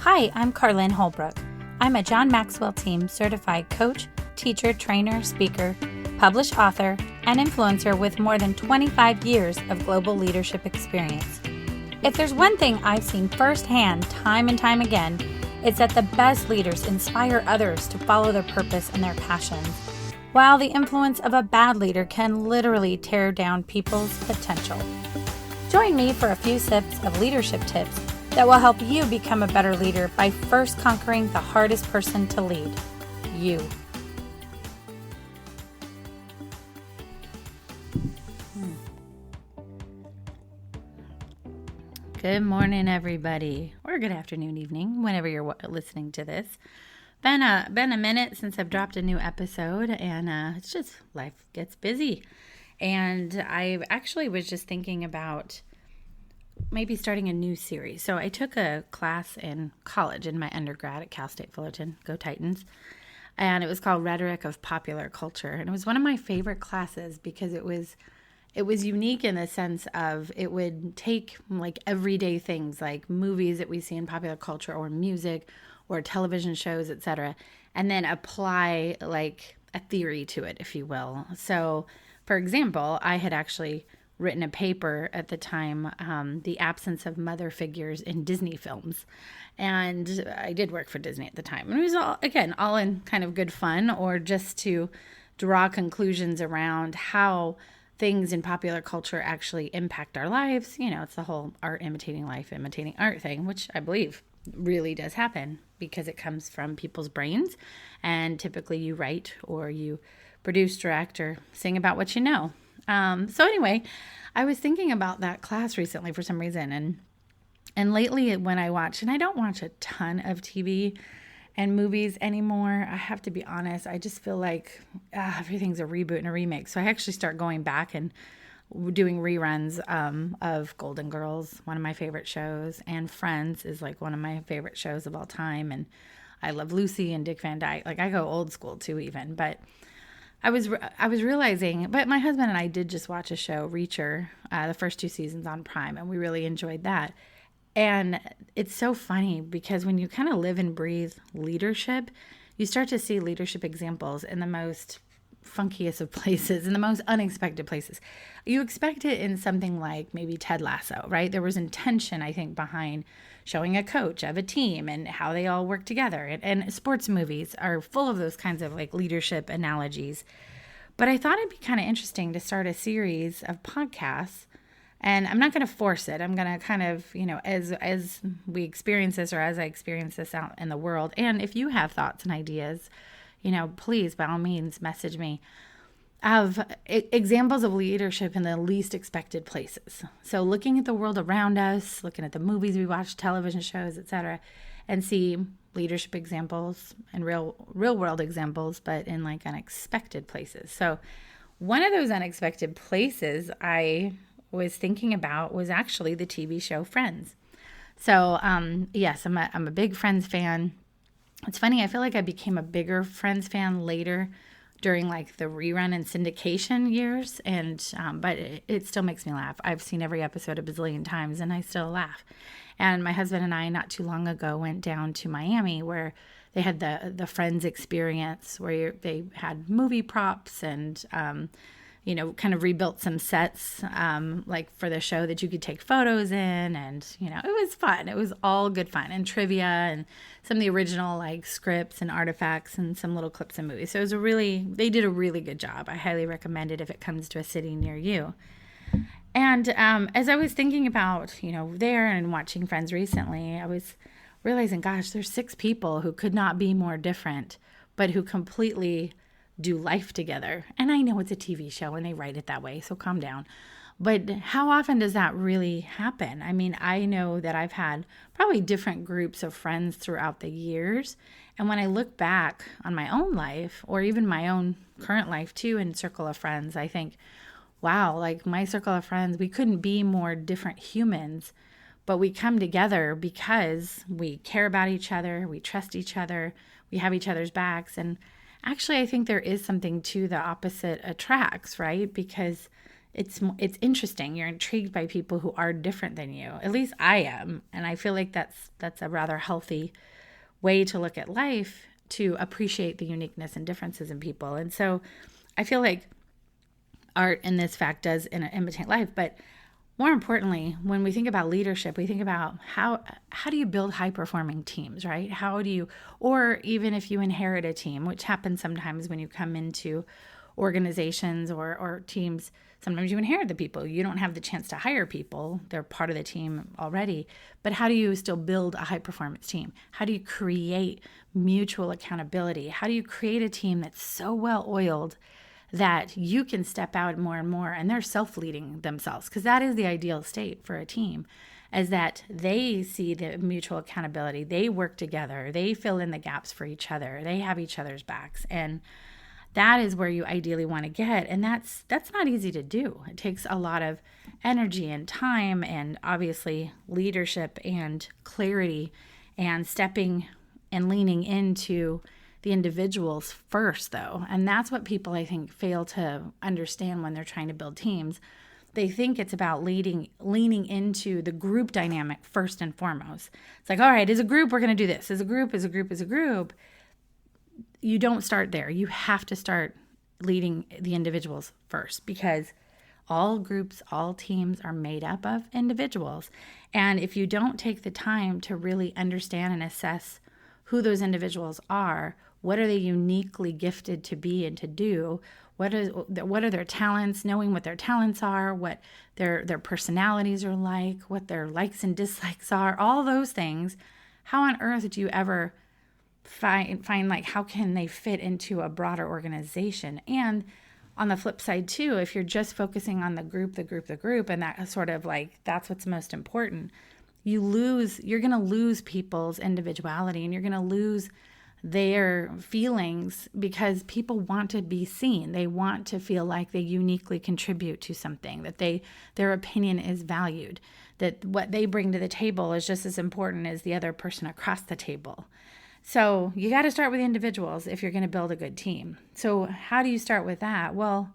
Hi, I'm Carlin Holbrook. I'm a John Maxwell Team certified coach, teacher, trainer, speaker, published author, and influencer with more than 25 years of global leadership experience. If there's one thing I've seen firsthand time and time again, it's that the best leaders inspire others to follow their purpose and their passions, while the influence of a bad leader can literally tear down people's potential. Join me for a few sips of leadership tips that will help you become a better leader by first conquering the hardest person to lead, you. Good morning, everybody, or good afternoon, evening, whenever you're listening to this. Been a minute since I've dropped a new episode, and it's just life gets busy. And I actually was just thinking about maybe starting a new series. So I took a class in college in my undergrad at Cal State Fullerton, go Titans, and it was called Rhetoric of Popular Culture. And it was one of my favorite classes because it was unique in the sense of it would take like everyday things like movies that we see in popular culture or music or television shows, etc., and then apply like a theory to it, if you will. So, for example, I had actually written a paper at the time, the absence of mother figures in Disney films. And I did work for Disney at the time. And it was all in kind of good fun, or just to draw conclusions around how things in popular culture actually impact our lives. You know, it's the whole art imitating life, imitating art thing, which I believe really does happen because it comes from people's brains. And typically you write or you produce, direct, or sing about what you know. So anyway, I was thinking about that class recently for some reason. And lately when I watch, and I don't watch a ton of TV and movies anymore, I have to be honest, I just feel like everything's a reboot and a remake. So I actually start going back and doing reruns of Golden Girls, one of my favorite shows, and Friends is like one of my favorite shows of all time. And I love Lucy and Dick Van Dyke. Like I go old school too even, but I was realizing, but my husband and I did just watch a show, Reacher, the first 2 seasons on Prime, and we really enjoyed that. And it's so funny because when you kind of live and breathe leadership, you start to see leadership examples in the most funkiest of places, in the most unexpected places. You expect it in something like maybe Ted Lasso, right? There was intention, I think, behind showing a coach of a team and how they all work together. And sports movies are full of those kinds of like leadership analogies. But I thought it'd be kind of interesting to start a series of podcasts. And I'm not going to force it. I'm going to kind of, as we experience this or as I experience this out in the world. And if you have thoughts and ideas, please, by all means, message me of examples of leadership in the least expected places. So looking at the world around us, looking at the movies we watch, television shows, etc., and see leadership examples and real world examples, but in like unexpected places. So one of those unexpected places I was thinking about was actually the TV show Friends. So yes, I'm a big Friends fan. It's funny, I feel like I became a bigger Friends fan later during like the rerun and syndication years, and but it still makes me laugh. I've seen every episode a bazillion times and I still laugh. And my husband and I not too long ago went down to Miami where they had the Friends experience where they had movie props and kind of rebuilt some sets like for the show that you could take photos in, and it was fun. It was all good fun, and trivia and some of the original like scripts and artifacts and some little clips and movies. So they did a really good job. I highly recommend it if it comes to a city near you. And as I was thinking about there and watching Friends recently, I was realizing, gosh, there's 6 people who could not be more different, but who completely do life together. And I know it's a TV show and they write it that way, so calm down. But how often does that really happen? I mean, I know that I've had probably different groups of friends throughout the years. And when I look back on my own life, or even my own current life too, in circle of friends, I think, wow, like my circle of friends, we couldn't be more different humans, but we come together because we care about each other, we trust each other, we have each other's backs. And actually, I think there is something to the opposite attracts, right? Because it's interesting. You're intrigued by people who are different than you. At least I am, and I feel like that's a rather healthy way to look at life, to appreciate the uniqueness and differences in people. And so I feel like art in this fact does imitate life. But more importantly, when we think about leadership, we think about how do you build high performing teams, right? How do you, or even if you inherit a team, which happens sometimes when you come into organizations or teams, sometimes you inherit the people. You don't have the chance to hire people. They're part of the team already. But how do you still build a high performance team? How do you create mutual accountability? How do you create a team that's so well oiled that you can step out more and more and they're self-leading themselves? Because that is the ideal state for a team, is that they see the mutual accountability. They work together. They fill in the gaps for each other. They have each other's backs. And that is where you ideally want to get. And that's not easy to do. It takes a lot of energy and time and obviously leadership and clarity and stepping and leaning into the individuals first, though. And that's what people, I think, fail to understand when they're trying to build teams. They think it's about leaning into the group dynamic first and foremost. It's like, all right, as a group, we're going to do this. As a group. You don't start there. You have to start leading the individuals first, because all groups, all teams are made up of individuals. And if you don't take the time to really understand and assess who those individuals are, what are they uniquely gifted to be and to do, what are their talents, knowing what their talents are, what their personalities are like, what their likes and dislikes are, all those things, how on earth do you ever find like how can they fit into a broader organization? And on the flip side too, if you're just focusing on the group, and that sort of like that's what's most important, you're going to lose people's individuality and you're going to lose their feelings, because people want to be seen. They want to feel like they uniquely contribute to something, that their opinion is valued, that what they bring to the table is just as important as the other person across the table. So you got to start with individuals if you're going to build a good team. So how do you start with that? Well,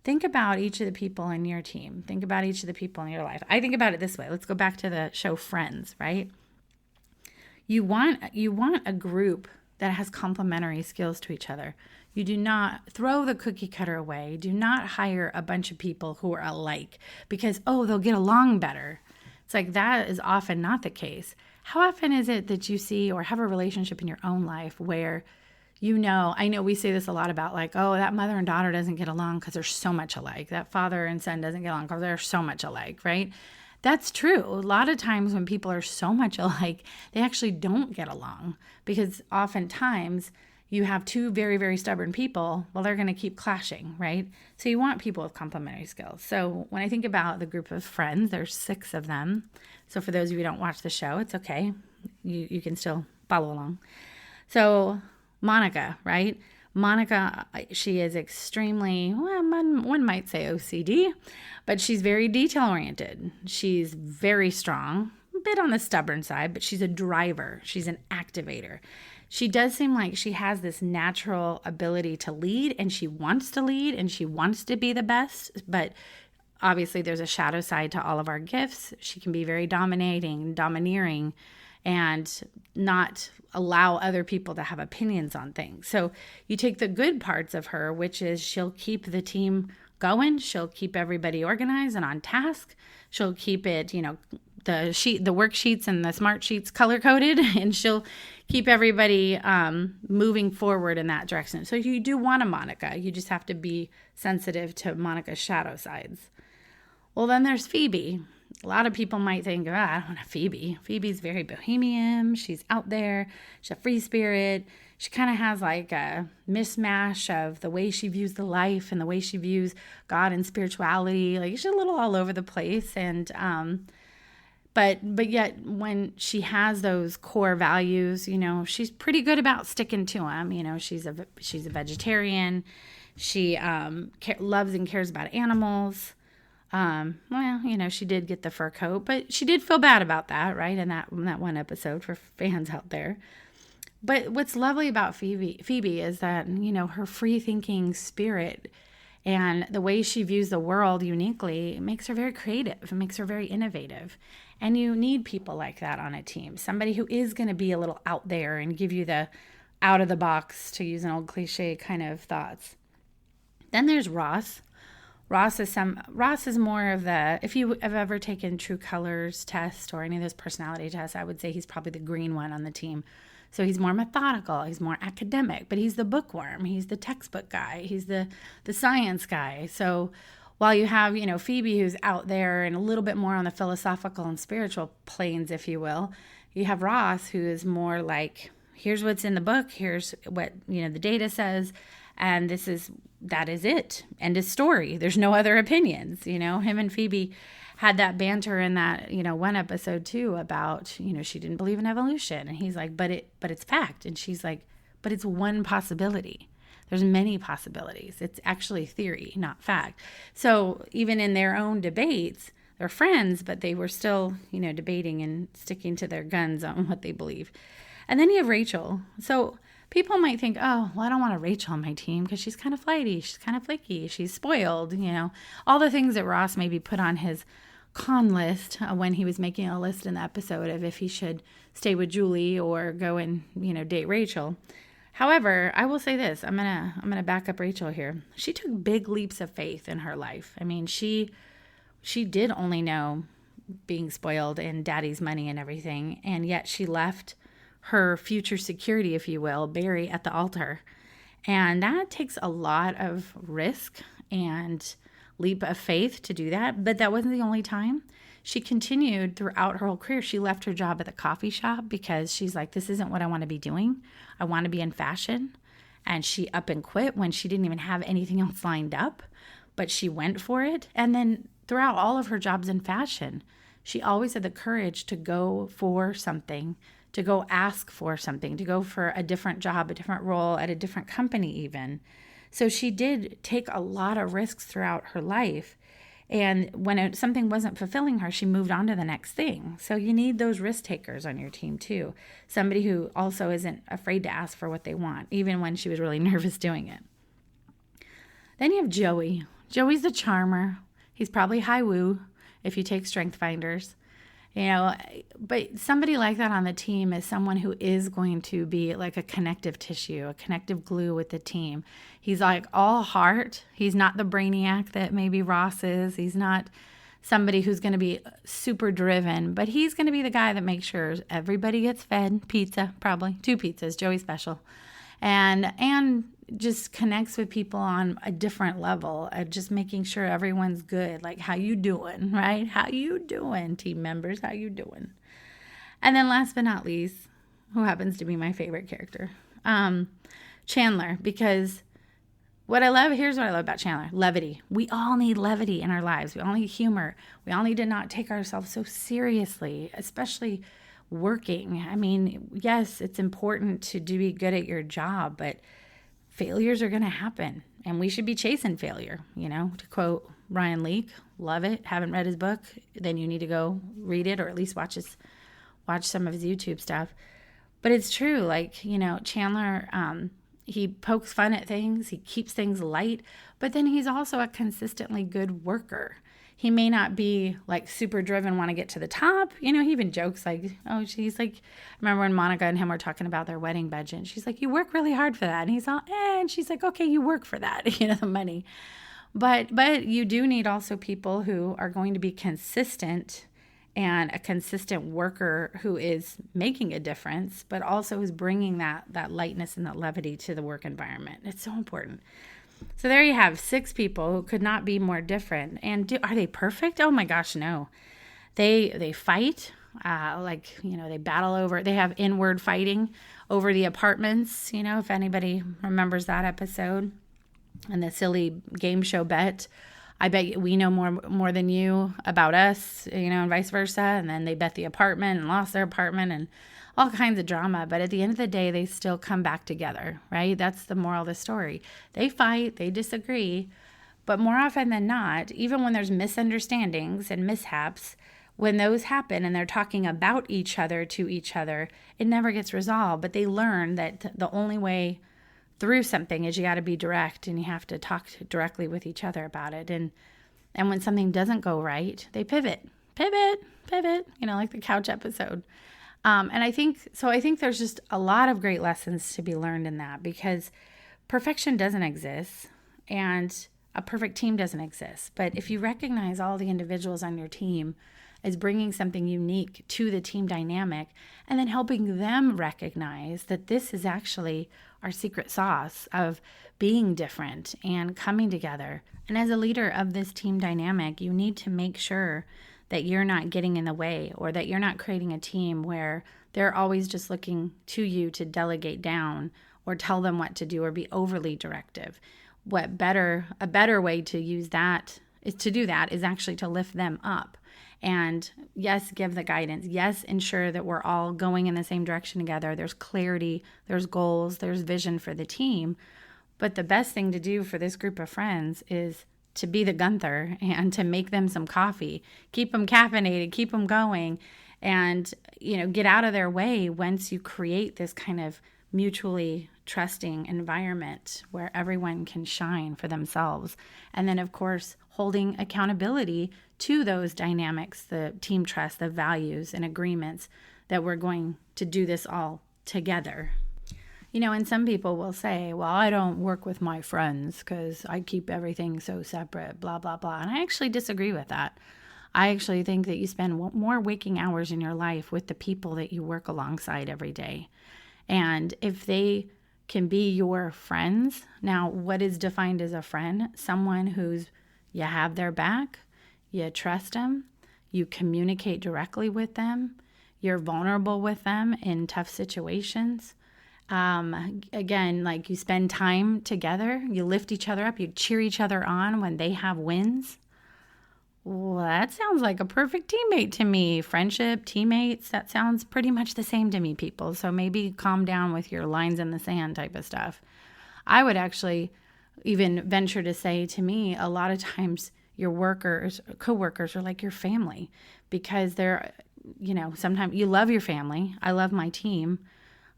think about each of the people in your team. Think about each of the people in your life. I think about it this way. Let's go back to the show Friends, right? You want a group that has complementary skills to each other. You do not throw the cookie cutter away. Do not hire a bunch of people who are alike because, they'll get along better. It's like that is often not the case. How often is it that you see or have a relationship in your own life where I know we say this a lot about like, that mother and daughter doesn't get along because they're so much alike. That father and son doesn't get along because they're so much alike, right? That's true. A lot of times when people are so much alike, they actually don't get along, because oftentimes you have two very, very stubborn people. Well, they're going to keep clashing, right? So you want people with complementary skills. So when I think about the group of friends, there's 6 of them. So for those of you who don't watch the show, it's okay. You can still follow along. So Monica, right? Monica, she is extremely, one might say OCD, but she's very detail-oriented. She's very strong, a bit on the stubborn side, but she's a driver. She's an activator. She does seem like she has this natural ability to lead, and she wants to lead, and she wants to be the best, but obviously there's a shadow side to all of our gifts. She can be very domineering, and not allow other people to have opinions on things. So you take the good parts of her, which is she'll keep the team going. She'll keep everybody organized and on task. She'll keep it, the worksheets and the smart sheets color coded, and she'll keep everybody moving forward in that direction. So you do want a Monica. You just have to be sensitive to Monica's shadow sides. Well, then there's Phoebe. A lot of people might think, I don't want a Phoebe. Phoebe's very bohemian. She's out there. She's a free spirit. She kind of has like a mismatch of the way she views the life and the way she views God and spirituality. Like she's a little all over the place. And but yet when she has those core values, she's pretty good about sticking to them. She's a vegetarian. She loves and cares about animals. She did get the fur coat, but she did feel bad about that, right? In that one episode for fans out there. But what's lovely about Phoebe is that, her free thinking spirit And the way she views the world uniquely makes her very creative. It makes her very innovative. And you need people like that on a team. Somebody who is going to be a little out there and give you the out of the box, to use an old cliche, kind of thoughts. Then there's Ross. Ross is more of the, if you have ever taken True Colors test or any of those personality tests, I would say he's probably the green one on the team. So he's more methodical, he's more academic, but he's the bookworm, he's the textbook guy, he's the science guy. So while you have, Phoebe, who's out there and a little bit more on the philosophical and spiritual planes, if you will, you have Ross, who is more like, here's what's in the book, here's what, the data says, and that is it. End of story. There's no other opinions. Him and Phoebe had that banter in that, one episode too about, she didn't believe in evolution. And he's like, but it's fact. And she's like, but it's one possibility. There's many possibilities. It's actually theory, not fact. So even in their own debates, they're friends, but they were still, debating and sticking to their guns on what they believe. And then you have Rachel. So people might think, oh, well, I don't want a Rachel on my team because she's kind of flighty, she's kind of flaky, she's spoiled, all the things that Ross maybe put on his con list when he was making a list in the episode of if he should stay with Julie or go and, date Rachel. However, I will say this, I'm gonna back up Rachel here. She took big leaps of faith in her life. I mean, she did only know being spoiled and daddy's money and everything, and yet she left her future security, if you will, Barry at the altar. And that takes a lot of risk and leap of faith to do that. But that wasn't the only time. She continued throughout her whole career. She left her job at the coffee shop because she's like, this isn't what I want to be doing. I want to be in fashion. And she up and quit when she didn't even have anything else lined up, but she went for it. And then throughout all of her jobs in fashion, she always had the courage to go for something, to go ask for something, to go for a different job, a different role at a different company even. So she did take a lot of risks throughout her life. And when something wasn't fulfilling her, she moved on to the next thing. So you need those risk takers on your team too. Somebody who also isn't afraid to ask for what they want, even when she was really nervous doing it. Then you have Joey. Joey's the charmer. He's probably high woo if you take strength finders. But somebody like that on the team is someone who is going to be like a connective tissue, a connective glue with the team. He's like all heart. He's not the brainiac that maybe Ross is. He's not somebody who's going to be super driven, but he's going to be the guy that makes sure everybody gets fed pizza, probably 2 pizzas, Joey special, and just connects with people on a different level of just making sure everyone's good. Like, how you doing, right? How you doing, team members? How you doing? And then last but not least, who happens to be my favorite character, Chandler, because here's what I love about Chandler, levity. We all need levity in our lives. We all need humor. We all need to not take ourselves so seriously, especially working. I mean, yes, it's important to be good at your job, but failures are going to happen, and we should be chasing failure. To quote Ryan Leake, love it. Haven't read his book? Then you need to go read it, or at least watch some of his YouTube stuff. But it's true. Like, Chandler, he pokes fun at things. He keeps things light, but then he's also a consistently good worker. He may not be like super driven, want to get to the top. He even jokes like, oh, she's like, I remember when Monica and him were talking about their wedding budget. And she's like, you work really hard for that. And he's all, and she's like, okay, you work for that, the money. But you do need also people who are going to be consistent and a consistent worker who is making a difference, but also is bringing that lightness and that levity to the work environment. It's so important. So there you have 6 people who could not be more different. And are they perfect? Oh my gosh, no. They fight, they battle over, they have inward fighting over the apartments, if anybody remembers that episode and the silly game show bet. I bet we know more than you about us, and vice versa. And then they bet the apartment and lost their apartment and all kinds of drama. But at the end of the day, they still come back together, right? That's the moral of the story. They fight, they disagree, but more often than not, even when there's misunderstandings and mishaps, when those happen and they're talking about each other to each other, it never gets resolved. But they learn that the only way through something is you got to be direct, and you have to talk directly with each other about it. And when something doesn't go right, they pivot, like the couch episode. And I think there's just a lot of great lessons to be learned in that, because perfection doesn't exist and a perfect team doesn't exist. But if you recognize all the individuals on your team as bringing something unique to the team dynamic, and then helping them recognize that this is actually our secret sauce of being different and coming together. And as a leader of this team dynamic, you need to make sure that you're not getting in the way, or that you're not creating a team where they're always just looking to you to delegate down or tell them what to do or be overly directive. A better way to use that is actually to lift them up. And yes, give the guidance. Yes, ensure that we're all going in the same direction together. There's clarity, there's goals, there's vision for the team. But the best thing to do for this group of friends is to be the Gunther and to make them some coffee, keep them caffeinated, keep them going, and, get out of their way once you create this kind of mutually trusting environment where everyone can shine for themselves. And then, of course, holding accountability to those dynamics, the team trust, the values and agreements that we're going to do this all together. And some people will say, well, I don't work with my friends because I keep everything so separate, blah, blah, blah. And I actually disagree with that. I actually think that you spend more waking hours in your life with the people that you work alongside every day. And if they can be your friends, now what is defined as a friend? Someone who's, you have their back, you trust them, you communicate directly with them, you're vulnerable with them in tough situations. Again, like you spend time together, you lift each other up, you cheer each other on when they have wins. Well, that sounds like a perfect teammate to me. Friendship, teammates, that sounds pretty much the same to me, people. So maybe calm down with your lines in the sand type of stuff. I would actually even venture to say, to me, a lot of times your coworkers are like your family, because they're, sometimes you love your family. I love my team.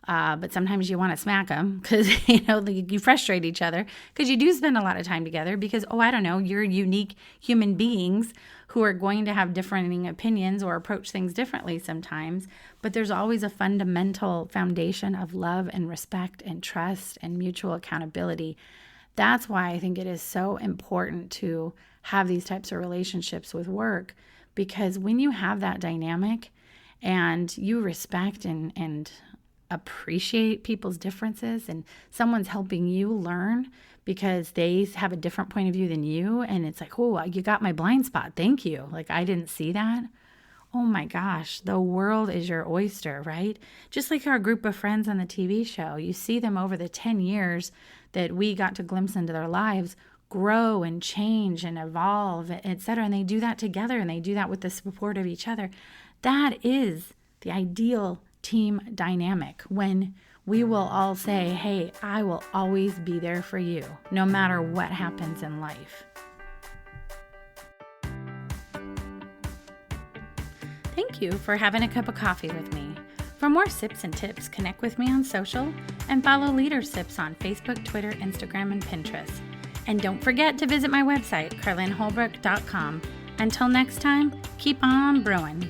But sometimes you want to smack them because, you frustrate each other because you do spend a lot of time together because, you're unique human beings who are going to have differing opinions or approach things differently sometimes. But there's always a fundamental foundation of love and respect and trust and mutual accountability. That's why I think it is so important to have these types of relationships with work, because when you have that dynamic and you respect and appreciate people's differences, and someone's helping you learn because they have a different point of view than you, and it's like, oh, you got my blind spot, thank you, like I didn't see that. Oh my gosh, the world is your oyster, right? Just like our group of friends on the TV show, you see them over the 10 years that we got to glimpse into their lives grow and change and evolve, etc. And they do that together, and they do that with the support of each other. That is the ideal team dynamic, when we will all say, hey, I will always be there for you, no matter what happens in life. Thank you for having a cup of coffee with me. For more sips and tips, connect with me on social and follow Leader Sips on Facebook, Twitter, Instagram, and Pinterest. And don't forget to visit my website, carlinholbrook.com. Until next time, keep on brewing.